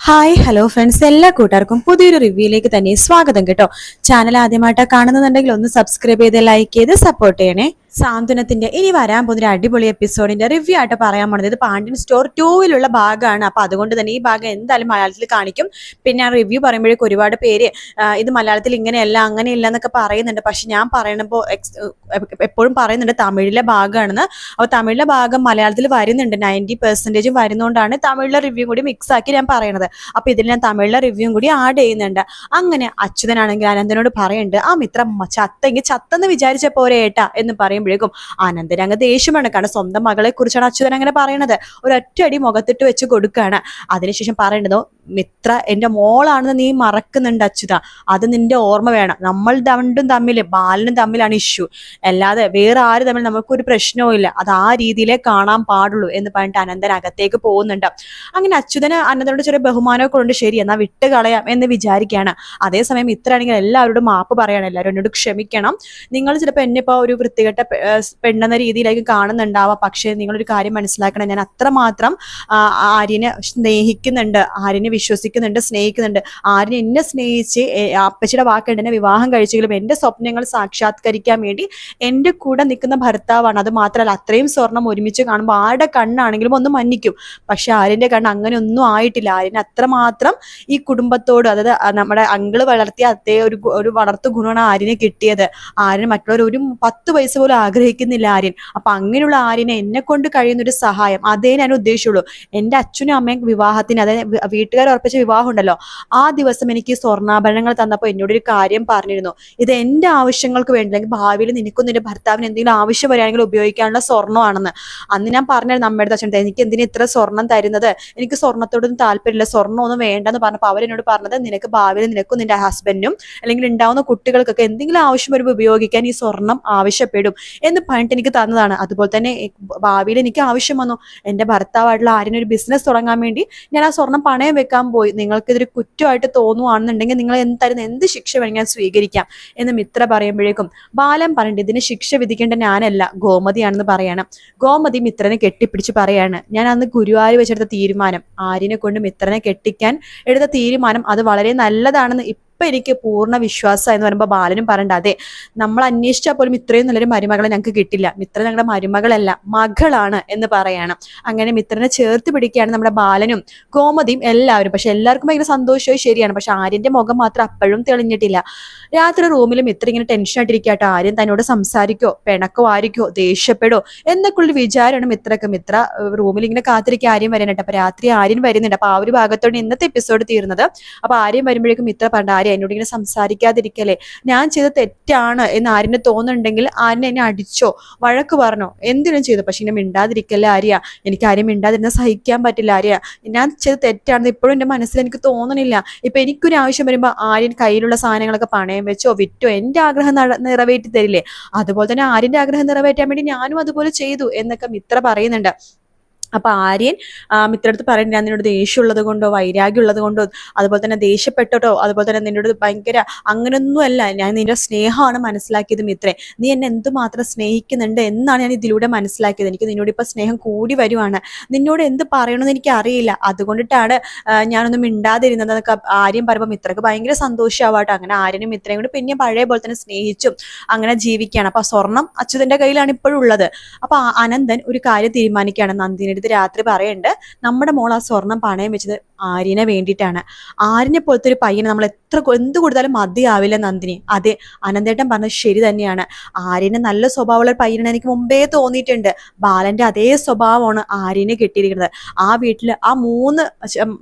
Hi hello friends, എല്ലാ കൂട്ടുകാർക്കും പുതിയൊരു റിവ്യൂയിലേക്ക് തന്നെ സ്വാഗതം കേട്ടോ. ചാനൽ ആദ്യമായിട്ടാണ് കാണുന്നുണ്ടെങ്കിൽ ഒന്ന് സബ്സ്ക്രൈബ് ചെയ്ത് ലൈക്ക് ചെയ്ത് സപ്പോർട്ട് ചെയ്യണേ. സാന്ത്വനത്തിന്റെ ഇനി വരാൻ പോകുന്ന ഒരു അടിപൊളി എപ്പിസോഡിന്റെ റിവ്യൂ ആയിട്ട് പറയാൻ പോണത് ഇത് പാണ്ഡ്യൻ സ്റ്റോർ 2-ലുള്ള ഭാഗമാണ്. അപ്പൊ അതുകൊണ്ട് തന്നെ ഈ ഭാഗം എന്തായാലും മലയാളത്തിൽ കാണിക്കും. പിന്നെ ആ റിവ്യൂ പറയുമ്പോഴേക്കും ഒരുപാട് പേര് ഇത് മലയാളത്തിൽ ഇങ്ങനെയല്ല അങ്ങനെയില്ല എന്നൊക്കെ പറയുന്നുണ്ട്. പക്ഷെ ഞാൻ പറയണപ്പോൾ എപ്പോഴും പറയുന്നുണ്ട് തമിഴിലെ ഭാഗമാണെന്ന്. അപ്പോൾ തമിഴിലെ ഭാഗം മലയാളത്തിൽ വരുന്നുണ്ട്, 90% വരുന്നതുകൊണ്ടാണ് തമിഴിലെ റിവ്യൂ കൂടി മിക്സ് ആക്കി ഞാൻ പറയണത്. അപ്പൊ ഇതിൽ ഞാൻ തമിഴിലെ റിവ്യൂ കൂടി ആഡ് ചെയ്യുന്നുണ്ട്. അങ്ങനെ അച്യുതനാണെങ്കിൽ അനന്തനോട് പറയുന്നുണ്ട്, ആ മിത്ര ചത്തെങ്കിൽ ചത്തെന്ന് വിചാരിച്ച പോരെ ഏട്ടാ എന്ന് പറയുമ്പോഴേക്കും അനന്തൻ അങ്ങ് ദേഷ്യമാണ്. കാരണം സ്വന്തം മകളെ കുറിച്ചാണ് അച്യുതൻ അങ്ങനെ പറയണത്. ഒരൊറ്റടി മുഖത്തിട്ട് വെച്ച് കൊടുക്കുകയാണ്. അതിനുശേഷം പറയേണ്ടതോ, മിത്ര എന്റെ മോളാണെന്ന് നീ മറക്കുന്നുണ്ട് അച്യുത, അത് നിന്റെ ഓർമ്മ വേണം. നമ്മൾ രണ്ടും തമ്മിൽ, ബാലനും തമ്മിലാണ് ഇഷ്യൂ, അല്ലാതെ വേറെ ആര് തമ്മിൽ നമുക്കൊരു പ്രശ്നവും ഇല്ല. അത് ആ രീതിയിലേ കാണാൻ പാടുള്ളൂ എന്ന് പറഞ്ഞിട്ട് അനന്തൻ അകത്തേക്ക് പോകുന്നുണ്ട്. അങ്ങനെ അച്യുതന് അനന്തനോട് ചെറിയ ബഹുമാനമൊക്കെ ഉണ്ട്. ശരി, എന്നാ വിട്ട് കളയാം എന്ന് വിചാരിക്കുകയാണ്. അതേസമയം ഇത്രയാണെങ്കിൽ എല്ലാവരോടും മാപ്പ് പറയാണ്, എല്ലാവരും എന്നോട് ക്ഷമിക്കണം. നിങ്ങൾ ചിലപ്പോൾ എന്നെ ഇപ്പോൾ ഒരു വൃത്തികെട്ട പെണ്ണെന്ന രീതിയിലേക്ക് കാണുന്നുണ്ടാവാം. പക്ഷേ നിങ്ങളൊരു കാര്യം മനസ്സിലാക്കണം, ഞാൻ അത്രമാത്രം ആര്യനെ സ്നേഹിക്കുന്നുണ്ട്, ആര്യനെ വിശ്വസിക്കുന്നുണ്ട്, സ്നേഹിക്കുന്നുണ്ട്. ആര്യനെ എന്നെ സ്നേഹിച്ച് അപ്പച്ചിയുടെ വാക്കുണ്ട് എന്നെ വിവാഹം കഴിച്ചെങ്കിലും എൻ്റെ സ്വപ്നങ്ങൾ സാക്ഷാത്കരിക്കാൻ വേണ്ടി എൻ്റെ കൂടെ നിൽക്കുന്ന ഭർത്താവാണ്. അത് മാത്രമല്ല, അത്രയും സ്വർണം ഒരുമിച്ച് കാണുമ്പോൾ ആരുടെ കണ്ണാണെങ്കിലും ഒന്ന് മന്നിക്കും. പക്ഷെ ആര്യന്റെ കണ്ണ് അങ്ങനെ ഒന്നും ആയിട്ടില്ല. ആര്യന് അത്രമാത്രം ഈ കുടുംബത്തോട്, അതായത് നമ്മുടെ അങ്കിള് വളർത്തിയ അതേ ഒരു വളർത്തു ഗുണമാണ് ആര്യനെ കിട്ടിയത്. ആര്യന് മറ്റുള്ളവർ ഒരു 10 പൈസ പോലും ആഗ്രഹിക്കുന്നില്ല ആര്യൻ. അപ്പൊ അങ്ങനെയുള്ള ആര്യനെ എന്നെ കൊണ്ട് കഴിയുന്ന ഒരു സഹായം, അതേ ഞാൻ ഉദ്ദേശിച്ചുള്ളൂ. എൻ്റെ അച്ഛനും അമ്മയും വിവാഹത്തിന്, അതായത് വീട്ടുകാർ ഉറപ്പിച്ച വിവാഹം ഉണ്ടല്ലോ, ആ ദിവസം എനിക്ക് സ്വർണ്ണാഭരണങ്ങൾ തന്നപ്പോൾ എന്നോട് ഒരു കാര്യം പറഞ്ഞിരുന്നു, ഇത് എൻ്റെ ആവശ്യങ്ങൾക്ക് വേണ്ടി, അല്ലെങ്കിൽ ഭാവിയിൽ നിനക്കും നിന്റെ ഭർത്താവിന് എന്തെങ്കിലും ആവശ്യം വരികയാണെങ്കിൽ ഉപയോഗിക്കാനുള്ള സ്വർണ്ണമാണെന്ന്. അന്ന് ഞാൻ പറഞ്ഞിരുന്നു അമ്മയുടെ അച്ഛൻ, എനിക്ക് എന്തിനാ ഇത്ര സ്വർണം തരുന്നത്, എനിക്ക് സ്വർണ്ണത്തോടൊന്നും താല്പര്യമില്ല, സ്വർണ്ണമൊന്നും വേണ്ടെന്ന് പറഞ്ഞപ്പോൾ അവരെന്നോട് പറഞ്ഞത്, നിനക്ക് ഭാവിയിൽ നിനക്കും നിന്റെ ഹസ്ബൻഡിനും അല്ലെങ്കിൽ ഉണ്ടാവുന്ന കുട്ടികൾക്കൊക്കെ എന്തെങ്കിലും ആവശ്യം വരുമ്പോൾ ഉപയോഗിക്കാൻ ഈ സ്വർണം ആവശ്യപ്പെടും എന്ന് പറഞ്ഞിട്ട് എനിക്ക് തന്നതാണ്. അതുപോലെ തന്നെ ഭാവിയിൽ എനിക്ക് ആവശ്യം വന്നു, എൻ്റെ ഭർത്താവായിട്ടുള്ള ആര്യനൊരു ബിസിനസ് തുടങ്ങാൻ വേണ്ടി ഞാൻ ആ സ്വർണം പണയം വെക്കാൻ പോയി. നിങ്ങൾക്ക് ഇതൊരു കുറ്റമായിട്ട് തോന്നുവാണെന്നുണ്ടെങ്കിൽ നിങ്ങൾ തരുന്ന എന്ത് ശിക്ഷ വേണമെങ്കിൽ ഞാൻ സ്വീകരിക്കാം എന്ന് മിത്ര പറയുമ്പോഴേക്കും ബാലൻ പറഞ്ഞിട്ട്, ഇതിന് ശിക്ഷ വിധിക്കേണ്ട ഞാനല്ല, ഗോമതിയാണെന്ന് പറയാണ്. ഗോമതി മിത്രനെ കെട്ടിപ്പിടിച്ച് പറയാണ്, ഞാൻ അന്ന് ഗുരുവായൂർ വെച്ചെടുത്ത തീരുമാനം, ആര്യനെ കൊണ്ട് മിത്രനെ കെട്ടിക്കാൻ എടുത്ത തീരുമാനം അത് വളരെ നല്ലതാണെന്ന് എനിക്ക് പൂർണ്ണ വിശ്വാസം എന്ന് പറയുമ്പോൾ ബാലനും പറയണ്ട, അതെ, നമ്മൾ അന്വേഷിച്ചാൽ പോലും ഇത്രയും നല്ലൊരു മരുമകളെ ഞങ്ങൾക്ക് കിട്ടില്ല, മിത്ര ഞങ്ങളുടെ മരുമകളല്ല മകളാണ് എന്ന് പറയാണ്. അങ്ങനെ മിത്രനെ ചേർത്ത് പിടിക്കുകയാണ് നമ്മുടെ ബാലനും ഗോമതിയും എല്ലാവരും. പക്ഷെ എല്ലാവർക്കും ഭയങ്കര സന്തോഷമായി, ശരിയാണ്. പക്ഷെ ആര്യന്റെ മുഖം മാത്രം അപ്പോഴും തെളിഞ്ഞിട്ടില്ല. രാത്രി റൂമിൽ മിത്ര ഇങ്ങനെ ടെൻഷൻ ആയിട്ടിരിക്കട്ടോ, ആര്യൻ തന്നോട് സംസാരിക്കോ, പിണക്കോ, ആയിരിക്കോ, ദേഷ്യപ്പെടോ എന്നൊക്കെ ഉള്ള വിചാരമാണ് മിത്രക്ക്. മിത്ര റൂമിൽ ഇങ്ങനെ കാത്തിരിക്കുക ആര്യൻ വരാനായിട്ട്. അപ്പൊ രാത്രി ആര്യൻ വരുന്നുണ്ട്. അപ്പൊ ആ ഒരു ഭാഗത്തോടെ ഇന്നത്തെ എപ്പിസോഡ് തീർന്നത്. അപ്പൊ ആര്യൻ വരുമ്പോഴേക്കും മിത്ര പറഞ്ഞ, ആര്യ എന്നോട് ഇങ്ങനെ സംസാരിക്കാതിരിക്കല്ലേ, ഞാൻ ചെയ്ത തെറ്റാണ് എന്ന് ആര്യന് തോന്നുന്നുണ്ടെങ്കിൽ ആര്യനെ എന്നെ അടിച്ചോ വഴക്ക് പറഞ്ഞോ എന്തിനും ചെയ്തു, പക്ഷെ ഇങ്ങനെ മിണ്ടാതിരിക്കല്ലേ ആര്യ, എനിക്ക് ആര്യം മിണ്ടാതിരുന്ന സഹിക്കാൻ പറ്റില്ല ആര്യ, ഞാൻ ചെയ്ത തെറ്റാണെന്ന് ഇപ്പോഴും എൻ്റെ മനസ്സിൽ എനിക്ക് തോന്നണില്ല. ഇപ്പൊ എനിക്കൊരു ആവശ്യം വരുമ്പോൾ ആര്യൻ കയ്യിലുള്ള സാധനങ്ങളൊക്കെ പണയം വെച്ചോ വിറ്റോ എൻ്റെ ആഗ്രഹം നിറവേറ്റി തരില്ലേ, അതുപോലെ തന്നെ ആര്യന്റെ ആഗ്രഹം നിറവേറ്റാൻ വേണ്ടി ഞാനും അതുപോലെ ചെയ്തു എന്നൊക്കെ മിത്ര പറയുന്നുണ്ട്. അപ്പൊ ആര്യൻ മിത്രടുത്ത് പറയുന്നത്, ഞാൻ നിന്നോട് ദേഷ്യമുള്ളത് കൊണ്ടോ വൈരാഗ്യം ഉള്ളത് കൊണ്ടോ അതുപോലെ തന്നെ ദേഷ്യപ്പെട്ടോ അതുപോലെ തന്നെ നിന്നോട് ഭയങ്കര അങ്ങനൊന്നുമല്ല, ഞാൻ നിന്റെ സ്നേഹമാണ് മനസ്സിലാക്കിയത് മിത്രേ, നീ എന്നെ എന്തുമാത്രം സ്നേഹിക്കുന്നുണ്ട് എന്നാണ് ഞാൻ ഇതിലൂടെ മനസ്സിലാക്കിയത്. എനിക്ക് നിന്നോട് ഇപ്പൊ സ്നേഹം കൂടി വരുവാണ്, നിന്നോട് എന്ത് പറയണമെന്ന് എനിക്ക് അറിയില്ല, അതുകൊണ്ടിട്ടാണ് ഞാനൊന്നും മിണ്ടാതിരുന്നത് എന്നൊക്കെ ആര്യൻ പറയുമ്പോൾ മിത്രക്ക് ഭയങ്കര സന്തോഷമാവാട്ടോ. അങ്ങനെ ആര്യനും മിത്രയും കൂടി പിന്നെ പഴയ പോലെ തന്നെ സ്നേഹിച്ചും അങ്ങനെ ജീവിക്കുകയാണ്. അപ്പൊ സ്വർണം അച്യുതന്റെ കയ്യിലാണ് ഇപ്പോഴും ഉള്ളത്. അപ്പൊ അനന്തൻ ഒരു കാര്യം തീരുമാനിക്കുകയാണ്, നന്ദിനി രാത്രി പറയുന്നുണ്ട്, നമ്മുടെ മോൾ ആ സ്വർണം പണയം വെച്ചത് ആര്യനെ വേണ്ടിയിട്ടാണ്. ആര്യനെ പോലത്തെ ഒരു പയ്യനെ നമ്മൾ എന്ത് കൊടുത്താലും മതിയാവില്ല നന്ദിനി. അതെ, അനന്തേട്ടൻ പറഞ്ഞത് ശരി തന്നെയാണ്, ആര്യന് നല്ല സ്വഭാവമുള്ള പയ്യനാണ് എനിക്ക് മുമ്പേ തോന്നിയിട്ടുണ്ട്. ബാലന്റെ അതേ സ്വഭാവമാണ് ആര്യനെ കിട്ടിയിരിക്കുന്നത്. ആ വീട്ടില് ആ 3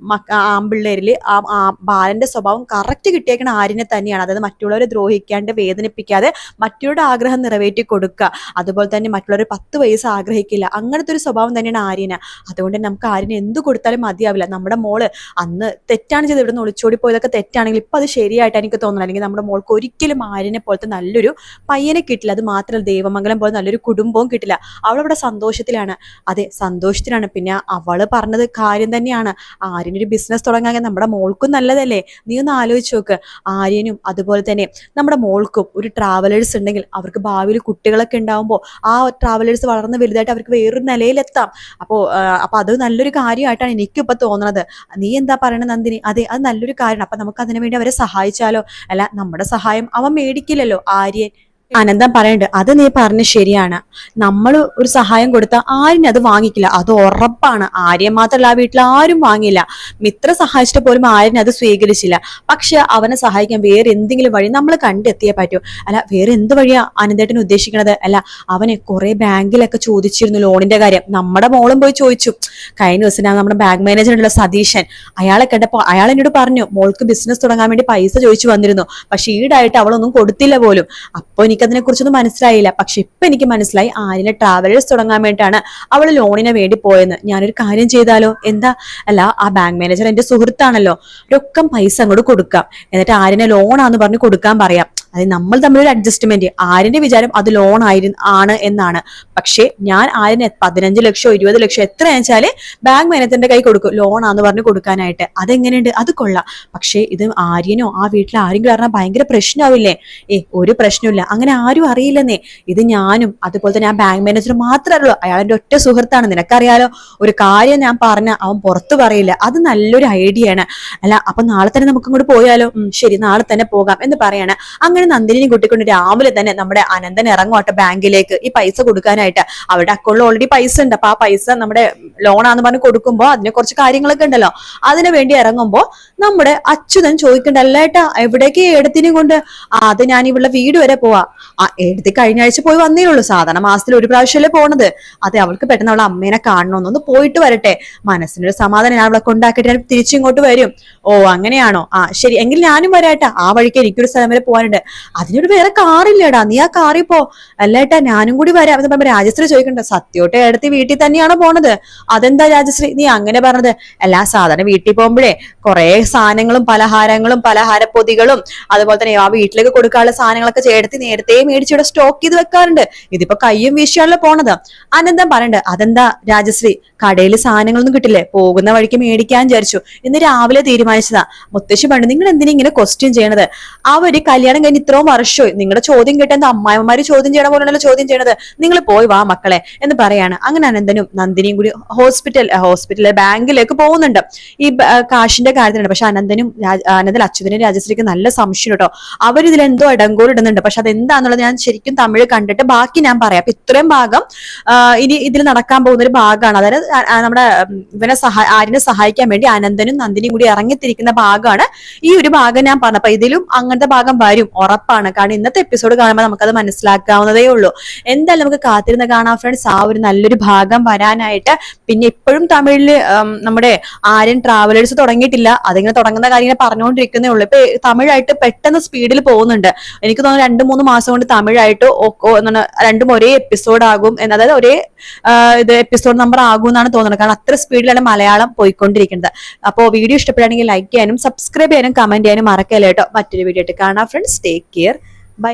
ആമ്പിള്ളേരില് ആ ബാലന്റെ സ്വഭാവം കറക്റ്റ് കിട്ടിയേക്കണ ആര്യനെ തന്നെയാണ്. അതായത് മറ്റുള്ളവരെ ദ്രോഹിക്കാണ്ട് വേദനിപ്പിക്കാതെ മറ്റുള്ളവരുടെ ആഗ്രഹം നിറവേറ്റി കൊടുക്കുക, അതുപോലെ തന്നെ മറ്റുള്ളവർ 10 പൈസ ആഗ്രഹിക്കില്ല, അങ്ങനത്തെ ഒരു സ്വഭാവം തന്നെയാണ് ആര്യന്. അതുകൊണ്ട് നമുക്ക് ആര്യന് എന്ത് കൊടുത്താലും മതിയാവില്ല. നമ്മുടെ മോള് അന്ന് തെറ്റാണ് ചെയ്ത് ഇവിടുന്ന് ഒളിച്ചോടി പോയതൊക്കെ തെറ്റാണെങ്കിൽ ഇപ്പൊ അത് ശരിയായിട്ട് എനിക്ക് തോന്നുന്നു. അല്ലെങ്കിൽ നമ്മുടെ മോൾക്ക് ഒരിക്കലും ആര്യനെ പോലത്തെ നല്ലൊരു പയ്യനെ കിട്ടില്ല. അത് മാത്രമല്ല ദേവമംഗലം പോലെ നല്ലൊരു കുടുംബവും കിട്ടില്ല. അവളവിടെ സന്തോഷത്തിലാണ്. അതെ, സന്തോഷത്തിലാണ്. പിന്നെ അവള് പറഞ്ഞത് കാര്യം തന്നെയാണ്, ആര്യനൊരു ബിസിനസ് തുടങ്ങാൻ നമ്മുടെ മോൾക്കും നല്ലതല്ലേ. നീ ഒന്ന് ആലോചിച്ച് നോക്ക്, ആര്യനും അതുപോലെ തന്നെ നമ്മുടെ മോൾക്കും ഒരു ട്രാവലേഴ്സ് ഉണ്ടെങ്കിൽ അവർക്ക് ഭാവിയിൽ കുട്ടികളൊക്കെ ഉണ്ടാവുമ്പോൾ ആ ട്രാവലേഴ്സ് വളർന്ന് വലുതായിട്ട് അവർക്ക് വേറൊരു നിലയിലെത്താം. അപ്പൊ അത് നല്ലൊരു കാര്യമായിട്ടാണ് എനിക്കിപ്പോൾ തോന്നുന്നത്. നീ എന്താ പറയണ നന്ദിനി? അതെ, അത് നല്ലൊരു കാര്യം. അപ്പൊ നമുക്ക് അതിനു വേണ്ടി അവരെ സഹായിച്ചാലോ? അല്ല, നമ്മുടെ സഹായം അവൻ മേടിക്കില്ലല്ലോ ആര്യൻ. അനന്തം പറയണ്ട്, അത് നീ പറഞ്ഞ ശരിയാണ്. നമ്മൾ ഒരു സഹായം കൊടുത്താൽ ആരും അത് വാങ്ങിക്കില്ല, അത് ഉറപ്പാണ്. ആര്യം മാത്രമല്ല, ആ വീട്ടിൽ ആരും വാങ്ങില്ല. മിത്ര സഹായിച്ചിട്ട് പോലും ആര്യൻ അത് സ്വീകരിച്ചില്ല. പക്ഷെ അവനെ സഹായിക്കാൻ വേറെ എന്തെങ്കിലും വഴി നമ്മൾ കണ്ടെത്തിയേ പറ്റൂ. അല്ല, വേറെ എന്ത് വഴിയാ അനന്തേട്ടൻ ഉദ്ദേശിക്കണത്? അല്ല, അവനെ കുറെ ബാങ്കിലൊക്കെ ചോദിച്ചിരുന്നു ലോണിന്റെ കാര്യം. നമ്മുടെ മോളും പോയി ചോദിച്ചു. കഴിഞ്ഞ ദിവസം നമ്മുടെ ബാങ്ക് മാനേജർ ഉള്ള സതീശൻ, അയാളെ കണ്ടപ്പോ അയാൾ എന്നോട് പറഞ്ഞു, മോൾക്ക് ബിസിനസ് തുടങ്ങാൻ വേണ്ടി പൈസ ചോദിച്ചു വന്നിരുന്നു. പക്ഷെ ഈടായിട്ട് അവളൊന്നും കൊടുത്തില്ല പോലും. അപ്പൊ അതിനെ കുറിച്ചൊന്നും മനസ്സിലായില്ല. പക്ഷെ ഇപ്പൊ എനിക്ക് മനസ്സിലായി, ആര്യനെ ട്രാവലേഴ്സ് തുടങ്ങാൻ വേണ്ടിയിട്ടാണ് അവള് ലോണിന് വേണ്ടി പോയെന്ന്. ഞാനൊരു കാര്യം ചെയ്താലോ? എന്താ? അല്ല, ആ ബാങ്ക് മാനേജർ എന്റെ സുഹൃത്താണല്ലോ, രൊക്കം പൈസ അങ്ങോട്ട് കൊടുക്കാം, എന്നിട്ട് ആര്യനെ ലോണാന്ന് പറഞ്ഞ് കൊടുക്കാൻ പറയാം. അത് നമ്മൾ തമ്മിലൊരു അഡ്ജസ്റ്റ്മെന്റ്. ആര്യന്റെ വിചാരം അത് ലോൺ ആണ് എന്നാണ്. പക്ഷെ ഞാൻ ആര്യന് 15 ലക്ഷമോ 20 ലക്ഷമോ എത്രയാണെന്ന് വെച്ചാല് ബാങ്ക് മാനേജറിന്റെ കൈ കൊടുക്കും, ലോണാന്ന് പറഞ്ഞ് കൊടുക്കാനായിട്ട്. അതെങ്ങനെയുണ്ട്? അത് കൊള്ളാം. പക്ഷെ ഇത് ആര്യനോ ആ വീട്ടിൽ ആരെങ്കിലും അറിഞ്ഞാൽ ഭയങ്കര പ്രശ്നമാവില്ലേ? ഒരു പ്രശ്നമില്ല, അങ്ങനെ ആരും അറിയില്ലെന്നേ. ഇത് ഞാനും അതുപോലെ തന്നെ ആ ബാങ്ക് മാനേജർ മാത്രമേ അറിയുള്ളൂ. അയാളെന്റെ ഒറ്റ സുഹൃത്താണ്, നിനക്കറിയാലോ. ഒരു കാര്യം ഞാൻ പറഞ്ഞ അവൻ പുറത്തു പറയില്ല. അത് നല്ലൊരു ഐഡിയ ആണ്. അല്ല, അപ്പൊ നാളെ തന്നെ നമുക്ക് ഇങ്ങോട്ട് പോയാലോ? ശരി, നാളെ തന്നെ പോകാം എന്ന് പറയാണ്. അങ്ങനെ നന്ദിനിയും കൂട്ടിക്കൊണ്ട് രാവിലെ തന്നെ നമ്മുടെ അനന്തൻ ഇറങ്ങുവാട്ടെ ബാങ്കിലേക്ക് ഈ പൈസ കൊടുക്കാനായിട്ട്. അവരുടെ അക്കൗണ്ടിൽ ഓൾറെഡി പൈസ ഉണ്ട്. അപ്പൊ ആ പൈസ നമ്മുടെ ലോണാന്ന് പറഞ്ഞ് കൊടുക്കുമ്പോ അതിന് കുറച്ച് കാര്യങ്ങളൊക്കെ ഉണ്ടല്ലോ, അതിനു വേണ്ടി ഇറങ്ങുമ്പോ നമ്മുടെ അച്യുതൻ ചോദിക്കണ്ട, അല്ലേട്ടാ എവിടേക്ക് ഏടത്തിനെയും കൊണ്ട്? അത് ഞാൻ ഇവളുടെ വീട് വരെ പോവാ. ആ ഏടത്തി കഴിഞ്ഞ ആഴ്ച പോയി വന്നേ ഉള്ളൂ. സാധാരണ മാസത്തിൽ ഒരു പ്രാവശ്യമല്ലേ പോണത്. അതെ, അവൾക്ക് പെട്ടെന്ന് അവളെ അമ്മേനെ കാണണമെന്നൊന്ന് പോയിട്ട് വരട്ടെ, മനസ്സിനൊരു സമാധാനം. ഞാൻ അവളെ കൊണ്ടാക്കിയിട്ട് ഞാൻ തിരിച്ചിങ്ങോട്ട് വരും. ഓ അങ്ങനെയാണോ? ആ ശരി, എങ്കിൽ ഞാനും വരാട്ടാ. ആ വഴിക്ക് എനിക്കൊരു സ്ഥലം വരെ പോകാനുണ്ട്. അതിനൊരു വേറെ കാറില്ലേടാ, നീ ആ കാറിൽ പോ. അല്ലേട്ടാ ഞാനും കൂടി വരാം എന്ന് പറയുമ്പോ രാജശ്രീ ചോദിക്കണ്ട, സത്യോട്ടെ ഏടത്തി വീട്ടിൽ തന്നെയാണോ പോണത്? അതെന്താ രാജശ്രീ നീ അങ്ങനെ പറഞ്ഞത്? എല്ലാ സാധാരണ വീട്ടിൽ പോകുമ്പോഴേ കുറെ സാധനങ്ങളും പലഹാരങ്ങളും പലഹാരപ്പൊതികളും അതുപോലെ തന്നെ ആ വീട്ടിലേക്ക് കൊടുക്കാനുള്ള സാധനങ്ങളൊക്കെ ചേർത്തി നേരത്തെ മേടിച്ചിവിടെ സ്റ്റോക്ക് ചെയ്ത് വെക്കാറുണ്ട്. ഇതിപ്പോ കയ്യും വീശിയാണല്ലോ പോണത്. അനന്തം പറയണ്ട്, അതെന്താ രാജശ്രീ, കടയിൽ സാധനങ്ങളൊന്നും കിട്ടില്ലേ, പോകുന്ന വഴിക്ക് മേടിക്കാൻ വിചാരിച്ചു, ഇന്ന് രാവിലെ തീരുമാനിച്ചതാ. മുത്തശ്ശി പണ്ട് നിങ്ങൾ എന്തിനാ ഇങ്ങനെ ക്വസ്റ്റ്യൻ ചെയ്യണത്? അവര് കല്യാണം കഴിഞ്ഞ് ഇത്രയും വർഷമായി, നിങ്ങളുടെ ചോദ്യം കേട്ട എന്താ അമ്മായിമാര് ചോദ്യം ചെയ്യണ പോലെയാണല്ലോ ചോദ്യം ചെയ്യണത്. നിങ്ങൾ പോയി വാ മക്കളെ എന്ന് പറയാണ്. അങ്ങനെ അനന്തനും നന്ദിനിയും കൂടി ഹോസ്പിറ്റലിലെ ബാങ്കിലേക്ക് പോകുന്നുണ്ട് ഈ കാശിന്റെ കാര്യത്തിനുണ്ട്. പക്ഷെ അനന്തൻ അച്യുതനും രാജശ്രീക്ക് നല്ല സംശയം കേട്ടോ. അവരിതിൽ എന്തോ ഇടങ്കോൽ ഇടുന്നുണ്ട്. പക്ഷെ അതെന്താന്നുള്ളത് ഞാൻ ശരിക്കും തമിഴ് കണ്ടിട്ട് ബാക്കി ഞാൻ പറയാം. അപ്പൊ ഇത്രയും ഭാഗം ഇനി ഇതിൽ നടക്കാൻ പോകുന്ന ഒരു ഭാഗമാണ്. അതായത് നമ്മുടെ ആര്യനെ സഹായിക്കാൻ വേണ്ടി അനന്തനും നന്ദിനിയും കൂടി ഇറങ്ങിത്തിരിക്കുന്ന ഭാഗമാണ് ഈ ഒരു ഭാഗം ഞാൻ പറഞ്ഞത്. അപ്പൊ ഇതിലും അങ്ങനത്തെ ഭാഗം വരും ഉറപ്പാണ്. കാരണം ഇന്നത്തെ എപ്പിസോഡ് കാണുമ്പോൾ നമുക്കത് മനസ്സിലാക്കാവുന്നതേ ഉള്ളൂ. എന്തായാലും നമുക്ക് കാത്തിരുന്ന് കാണാം ഫ്രണ്ട്സ്, ആ ഒരു നല്ലൊരു ഭാഗം വരാനായിട്ട്. പിന്നെ ഇപ്പോഴും തമിഴില് നമ്മുടെ ആര്യൻ ട്രാവലേഴ്സ് തുടങ്ങിയിട്ടില്ല. അതിങ്ങനെ തുടങ്ങുന്ന കാര്യം പറഞ്ഞുകൊണ്ടിരിക്കുന്നേ ഉള്ളൂ. ഇപ്പൊ തമിഴായിട്ട് പെട്ടെന്ന് സ്പീഡിൽ പോകുന്നുണ്ട്. എനിക്ക് തോന്നുന്നു 2-3 മാസം കൊണ്ട് തമിഴായിട്ട് രണ്ടും ഒരേ എപ്പിസോഡ് ആകും, അതായത് ഒരേ എപ്പിസോഡ് നമ്പർ ആകും എന്നാണ് തോന്നുന്നത്. കാരണം അത്ര സ്പീഡിലാണ് മലയാളം പോയിക്കൊണ്ടിരിക്കുന്നത്. അപ്പോൾ വീഡിയോ ഇഷ്ടപ്പെടുകയാണെങ്കിൽ ലൈക്ക് ചെയ്യാനും സബ്സ്ക്രൈബ് ചെയ്യാനും കമന്റ് ചെയ്യാനും മറക്കല്ലേ കേട്ടോ. മറ്റൊരു വീഡിയോ ആയിട്ട് കാണാം ഫ്രണ്ട്സ്. Take care.